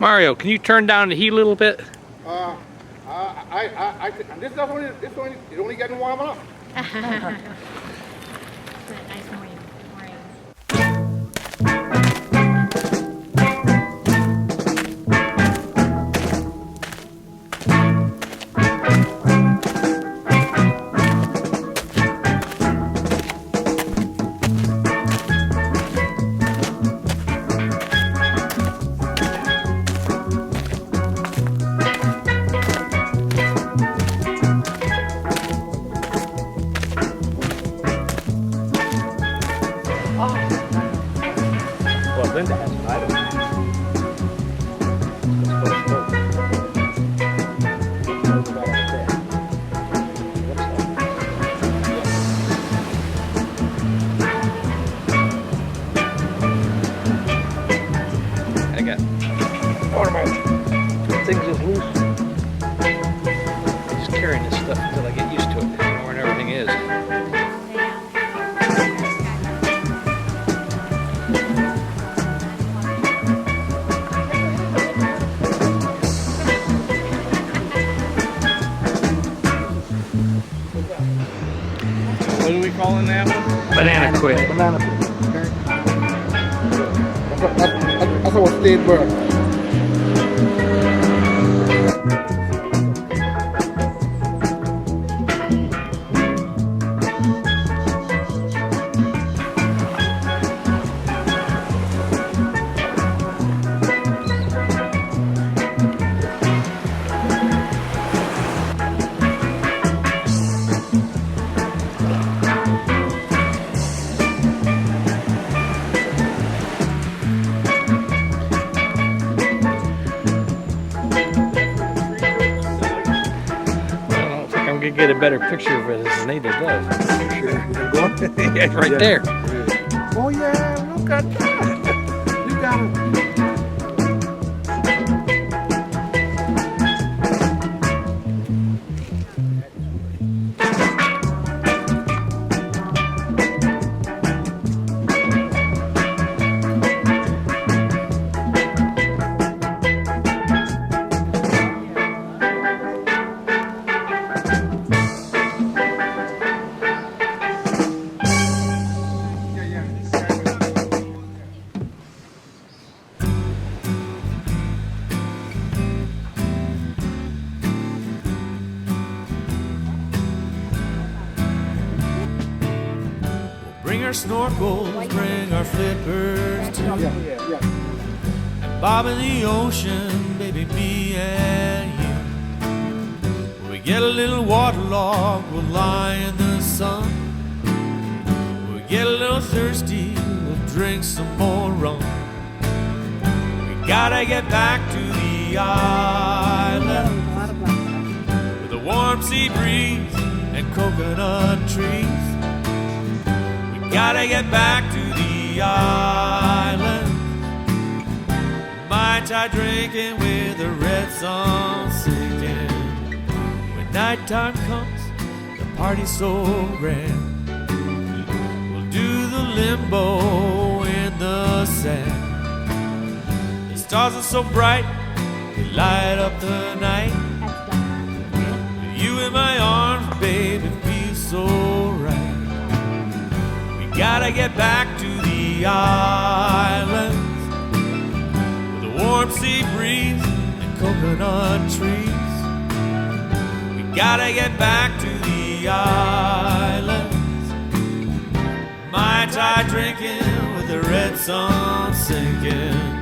Mario, can you turn down the heat a little bit? This is only getting warm enough. It's a nice morning. Well, Linda has it. I don't. I got one of my things is loose. I'm just carrying this stuff until I get used to it. I know where everything is. What are we calling that one? Banana quid. Banana quid. That's our state bird. I could get a better picture of it as Nada does. Sure. Yeah, it's right there. Oh yeah, look at that. You got it. Bring our snorkels, bring our flippers too. And bob in the ocean, baby, me and you. When we get a little waterlogged, we'll lie in the sun. When we get a little thirsty, we'll drink some more rum. We gotta get back to the island with a warm sea breeze and coconut trees. Gotta get back to the island. Mai Tai drinking with the red sun sinking. When nighttime comes, the party's so grand. We'll do the limbo in the sand. The stars are so bright, they light up the night. With you in my arms, baby, feels so right. Gotta get back to the islands with a warm sea breeze and coconut trees. We gotta get back to the islands. Mai Tai drinking with the red sun sinking.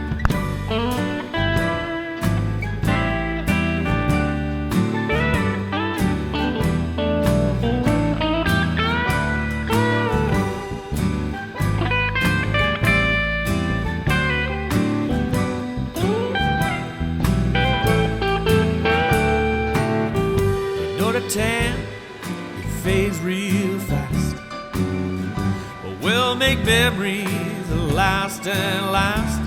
Tan, it fades real fast, but we'll make memories that last and last.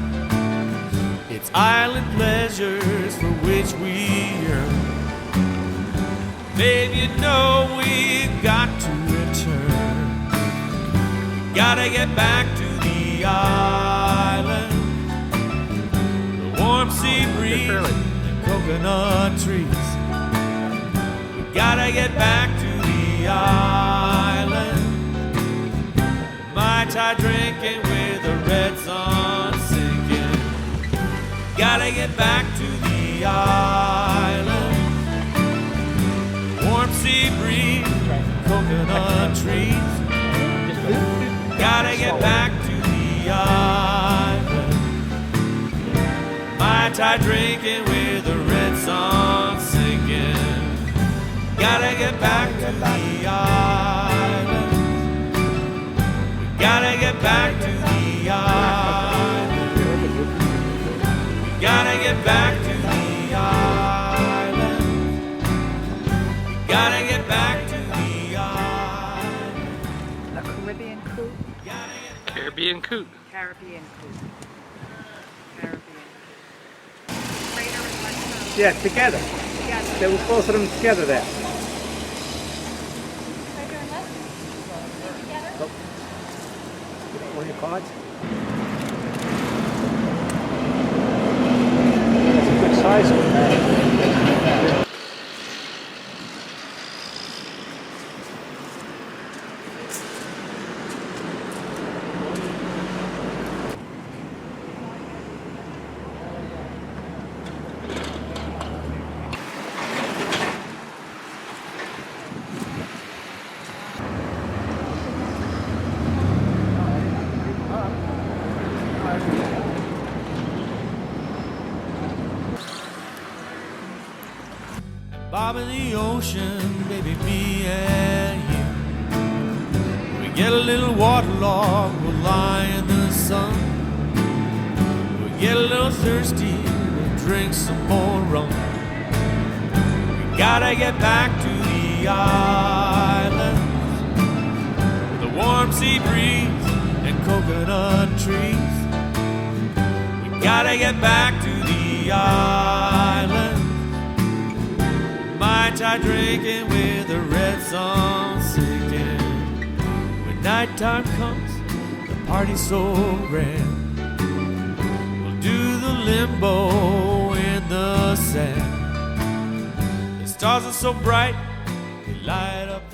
It's island pleasures for which we yearn. Babe, you know we've got to return. We gotta get back to the island. The warm sea breeze and coconut trees. We gotta get back to the island. Mai Tai drinking with the red sun sinking. Gotta get back to the island. Warm sea breeze, coconut trees. Gotta get back to the island. Mai Tai drinking with the red sun sinking. Gotta get back to the island. We gotta get back to the island. We gotta get back to the island. We gotta get back to the island. A Caribbean coupe? Caribbean coot. Caribbean coupe. Caribbean. Freighter and Lexus. Yeah, together. Together. They were both of them together there. One of your cards? That's a good size one, man. Bob in the ocean, baby, me and you. We get a little waterlogged, we'll lie in the sun. We get a little thirsty, we'll drink some more rum. We gotta get back to the island. With a warm sea breeze and coconut trees. We gotta get back to the island. Mai Tai drinking with the red sun sinking. When nighttime comes, the party's so grand. We'll do the limbo in the sand. The stars are so bright, they light up